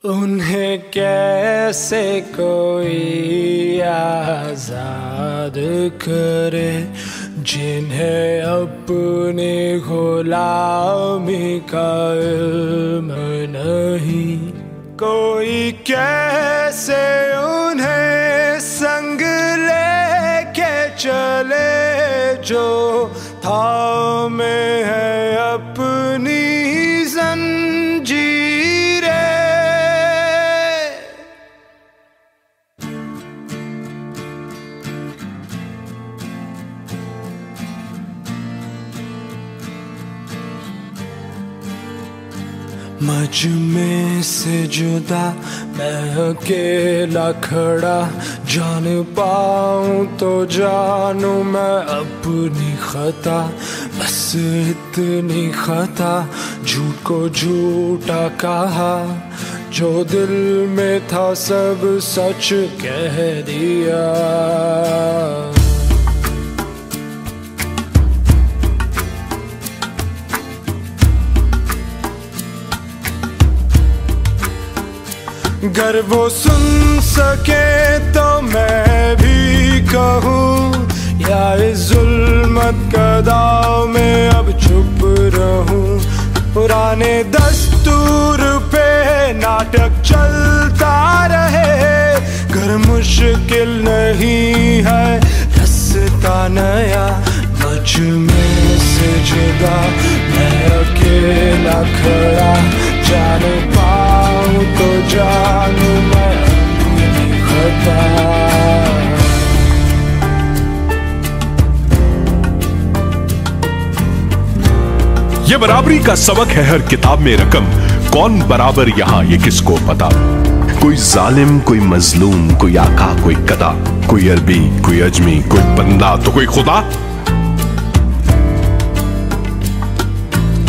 उन्हें कैसे कोई आजाद करे जिन्हें अपनी गुलामी का इल्म नहीं। कोई कैसे उन्हें संग लेके चले जो थामे है अपनी जंजीरें। मजमे से जुदा मैं अकेला खड़ा, जान पाऊं तो जानूं मैं अपनी खता। बस इतनी खता, झूठ को झूठा कहा, जो दिल में था सब सच कह दिया। गर वो सुन सके तो मैं भी कहूँ, या इस जुल्मत कदाव में अब चुप रहूं। पुराने दस्तूर पे नाटक चलता रहे, गर मुश्किल नहीं है रास्ता नया। मुझ में से जुदा मैं अकेला खड़ा, जान पाऊं तो जानूं मैं अपनी खता। ये बराबरी का सबक है हर किताब में रकम, कौन बराबर यहाँ ये किसको पता। कोई जालिम कोई मजलूम, कोई आका कोई कदा, कोई अरबी कोई अजमी, कोई बंदा तो कोई खुदा।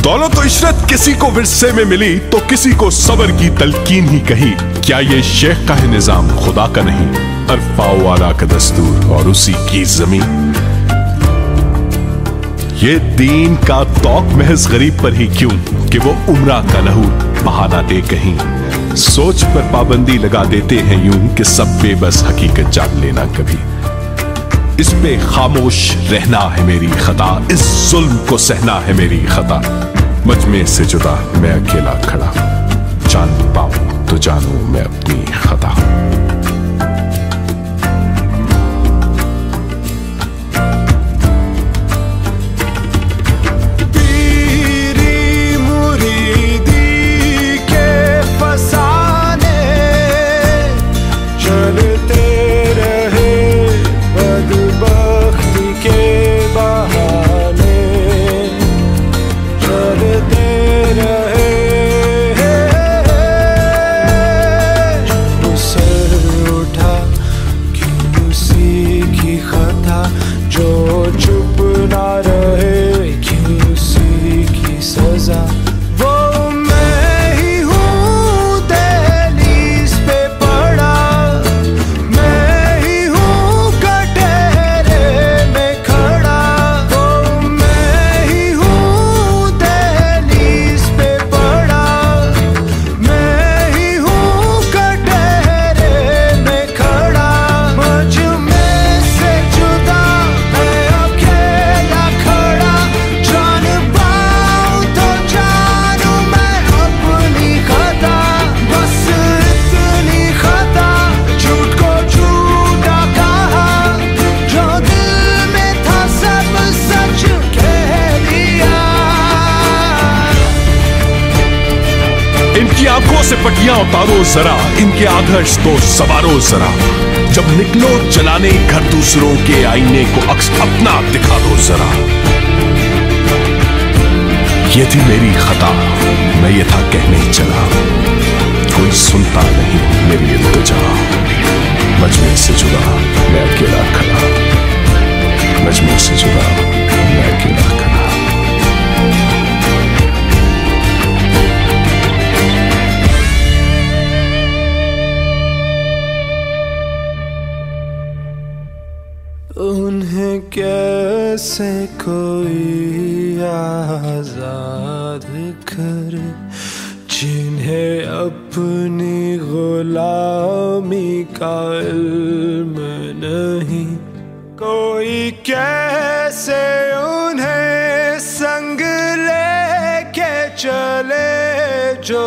दौलत तो इशरत किसी को विरसे में मिली, तो किसी को सबर की तलकीन ही कही। क्या ये शेख का है निजाम खुदा का नहीं, अरफा वाला का दस्तूर और उसी की जमीन। ये दीन का तौक महज गरीब पर ही क्यों, कि वो उम्रा का लहू बहाना दे कहीं। सोच पर पाबंदी लगा देते हैं यूं कि सब बेबस हकीकत जान लेना कभी। इस पे खामोश रहना है मेरी खता, इस जुल्म को सहना है मेरी खता। मजमे से जुदा मैं अकेला खड़ा, जान पाऊं तो जानूं मैं अपनी खता। इनकी आंखों से पटियां उतारो जरा, इनके आदर्श तो सवारो जरा। जब निकलो जलाने घर दूसरों के आईने को अक्स अपना दिखा दो जरा। ये थी मेरी खता, मैं ये था कहने चला, कोई सुनता नहीं मेरी इल्तिजा। मजमे से जुदा मैं अकेला खड़ा, मजमे से जुदा मैं अकेला खड़ा। उन्हें कैसे कोई आजाद करे जिन्हें अपनी गुलामी का इल्म नहीं, कोई कैसे उन्हें संग लेके चले जो